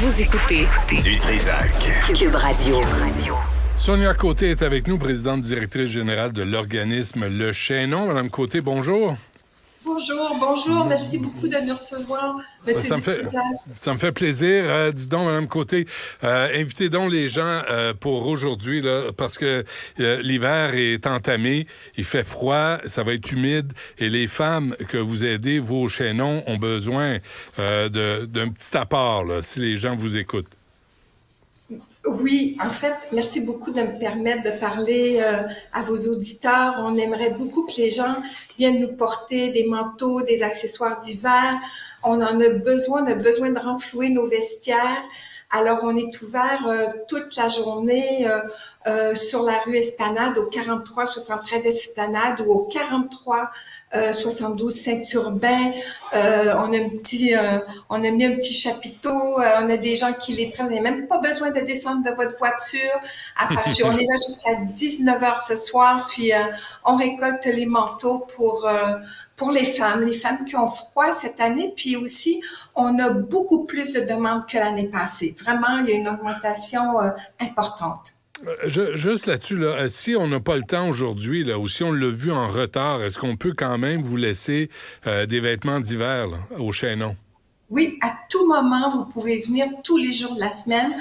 Vous écoutez Du Trizac. Cube Radio. Sonia Côté est avec nous, présidente directrice générale de l'organisme Le Chaînon. Madame Côté, bonjour. Bonjour. Merci beaucoup de nous recevoir, Monsieur Dutrisac. Ça me fait plaisir. Dis donc, Mme Côté, invitez donc les gens pour aujourd'hui, là, parce que l'hiver est entamé, il fait froid, ça va être humide, et les femmes que vous aidez, vous, au Chaînon, ont besoin d'un petit apport, là, si les gens vous écoutent. Oui, en fait, merci beaucoup de me permettre de parler à vos auditeurs. On aimerait beaucoup que les gens viennent nous porter des manteaux, des accessoires d'hiver. On en a besoin de renflouer nos vestiaires. Alors, on est ouvert toute la journée sur la rue Esplanade, au 43-73 Esplanade ou au 43-72 Saint-Urbain. On a mis un petit chapiteau. On a des gens qui les prennent. Vous n'avez même pas besoin de descendre de votre voiture. On est là jusqu'à 19h ce soir. Puis, on récolte les manteaux pour les femmes qui ont froid cette année. Puis aussi, on a beaucoup plus de demandes que l'année passée. Vraiment, il y a une augmentation importante. Juste là-dessus, là, si on n'a pas le temps aujourd'hui, là, ou si on l'a vu en retard, est-ce qu'on peut quand même vous laisser des vêtements d'hiver là, au Chaînon? Oui, à tout moment, vous pouvez venir tous les jours de la semaine.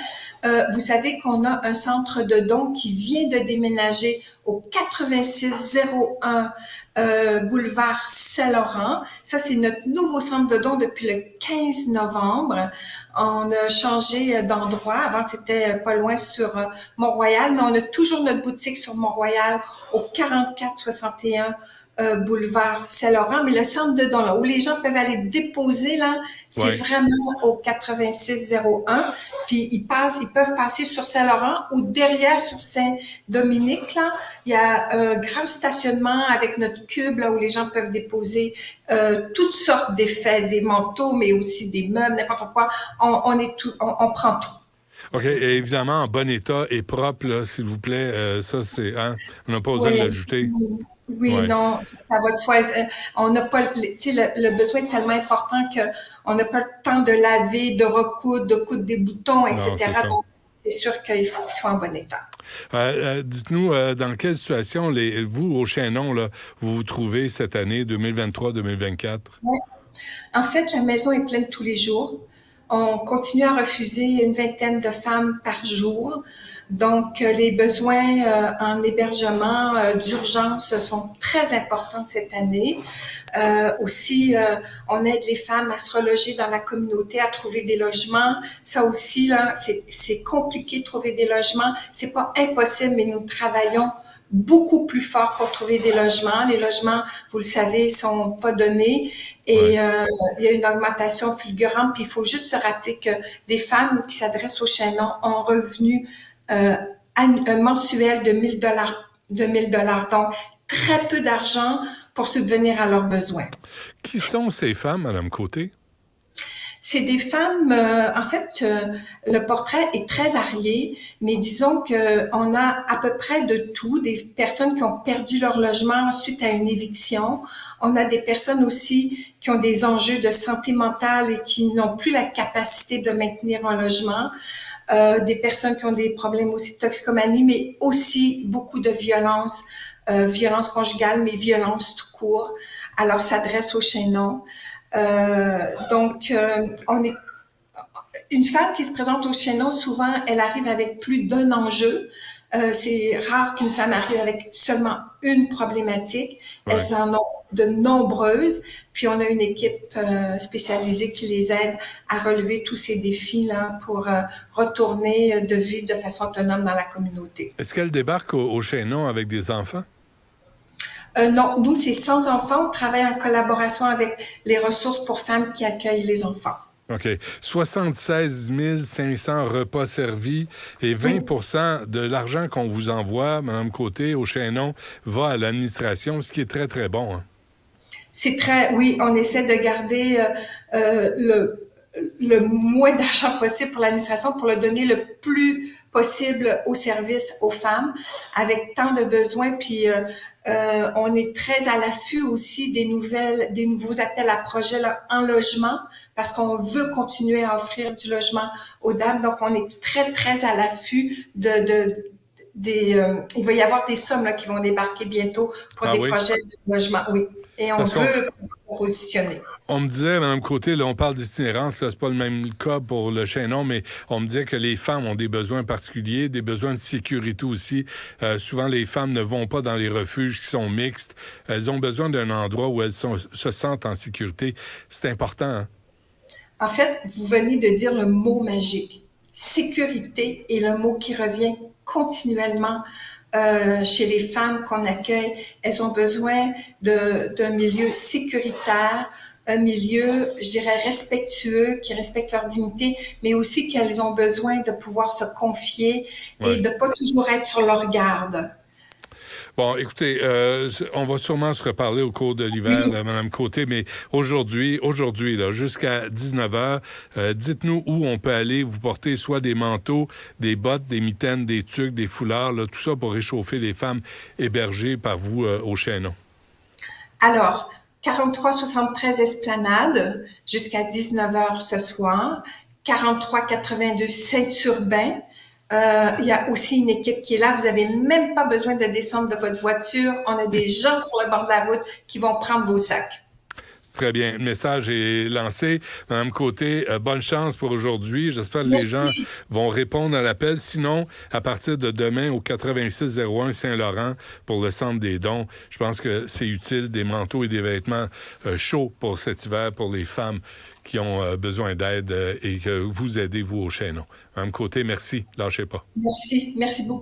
Vous savez qu'on a un centre de dons qui vient de déménager au 8601 boulevard Saint-Laurent. Ça, c'est notre nouveau centre de dons depuis le 15 novembre. On a changé d'endroit. Avant, c'était pas loin sur Mont-Royal, mais on a toujours notre boutique sur Mont-Royal au 4461 boulevard Saint-Laurent, mais le centre de dons, là, où les gens peuvent aller déposer, là, c'est vraiment au 8601. Puis ils peuvent passer sur Saint-Laurent ou derrière sur Saint-Dominique, là. Il y a un grand stationnement avec notre cube, là, où les gens peuvent déposer toutes sortes d'effets, des manteaux, mais aussi des meubles, n'importe quoi. On prend tout. OK. Et évidemment, en bon état et propre, là, s'il vous plaît. Ça, c'est... Hein? On n'a pas besoin de l'ajouter. Oui, non, ça va de soi. On n'a pas, le besoin est tellement important qu'on n'a pas le temps de laver, de recoudre, de coudre des boutons, etc. Non, Donc, c'est sûr qu'il faut qu'ils soient en bon état. Dites-nous, dans quelle situation, vous, au Chaînon, là, vous vous trouvez cette année 2023-2024? Oui. En fait, la maison est pleine tous les jours. On continue à refuser une vingtaine de femmes par jour. Donc, les besoins en hébergement d'urgence sont très importants cette année. Aussi, on aide les femmes à se reloger dans la communauté, à trouver des logements. Ça aussi, là, c'est compliqué de trouver des logements. C'est pas impossible, mais nous travaillons beaucoup plus fort pour trouver des logements. Les logements, vous le savez, sont pas donnés et il y a une augmentation fulgurante. Puis il faut juste se rappeler que les femmes qui s'adressent au Chaînon ont un revenu mensuel de $1,000. Donc, très peu d'argent pour subvenir à leurs besoins. Qui sont ces femmes, Mme Côté? C'est des femmes, en fait, le portrait est très varié, mais disons qu'on a à peu près de tout, des personnes qui ont perdu leur logement suite à une éviction. On a des personnes aussi qui ont des enjeux de santé mentale et qui n'ont plus la capacité de maintenir un logement. Des personnes qui ont des problèmes aussi de toxicomanie, mais aussi beaucoup de violence conjugale, mais violence tout court. Alors, s'adresse au Chaînon. On est une femme qui se présente au Chaînon, souvent, elle arrive avec plus d'un enjeu. C'est rare qu'une femme arrive avec seulement une problématique. Ouais. Elles en ont de nombreuses. Puis, on a une équipe spécialisée qui les aide à relever tous ces défis-là pour retourner de vivre de façon autonome dans la communauté. Est-ce qu'elles débarquent au Chaînon avec des enfants? Non, nous, c'est sans enfants. On travaille en collaboration avec les ressources pour femmes qui accueillent les enfants. OK. 76 500 repas servis et 20 de l'argent qu'on vous envoie, Mme Côté, au Chaînon, va à l'administration, ce qui est très, très bon. Hein? Oui, on essaie de garder le moins d'argent possible pour l'administration pour le donner le plus possible au service aux femmes avec tant de besoins. Puis On est très à l'affût aussi des nouveaux appels à projets là, en logement, parce qu'on veut continuer à offrir du logement aux dames. Donc, on est très, très à l'affût il va y avoir des sommes là, qui vont débarquer bientôt pour Ah des oui? projets de logement, oui. Et on Parce qu'on veut positionner. On me disait, Mme Côté, là, on parle d'itinérance, là, c'est pas le même cas pour le chaînon, mais on me disait que les femmes ont des besoins particuliers, des besoins de sécurité aussi. Souvent, les femmes ne vont pas dans les refuges qui sont mixtes. Elles ont besoin d'un endroit où se sentent en sécurité. C'est important, hein? En fait, vous venez de dire le mot magique. Sécurité est le mot qui revient continuellement chez les femmes qu'on accueille. Elles ont besoin d'un milieu sécuritaire, un milieu, je dirais, respectueux, qui respecte leur dignité, mais aussi qu'elles ont besoin de pouvoir se confier et Ouais. de pas toujours être sur leur garde. Bon, écoutez, on va sûrement se reparler au cours de l'hiver, Oui. là, Mme Côté, mais aujourd'hui, là, jusqu'à 19h, dites-nous où on peut aller vous porter soit des manteaux, des bottes, des mitaines, des tuques, des foulards, là, tout ça pour réchauffer les femmes hébergées par vous au Chaînon. Alors, 43-73 Esplanade jusqu'à 19 heures ce soir. 43-82 Saint-Urbain. Il y a aussi une équipe qui est là. Vous n'avez même pas besoin de descendre de votre voiture. On a des gens sur le bord de la route qui vont prendre vos sacs. Très bien. Le message est lancé. Madame Côté, bonne chance pour aujourd'hui. J'espère que les gens Merci. vont répondre à l'appel. Sinon, à partir de demain, au 8601 Saint-Laurent, pour le centre des dons, je pense que c'est utile, des manteaux et des vêtements chauds pour cet hiver, pour les femmes qui ont besoin d'aide et que vous aidez, vous, au Chaînon. Madame Côté, merci. Lâchez pas. Merci. Merci beaucoup.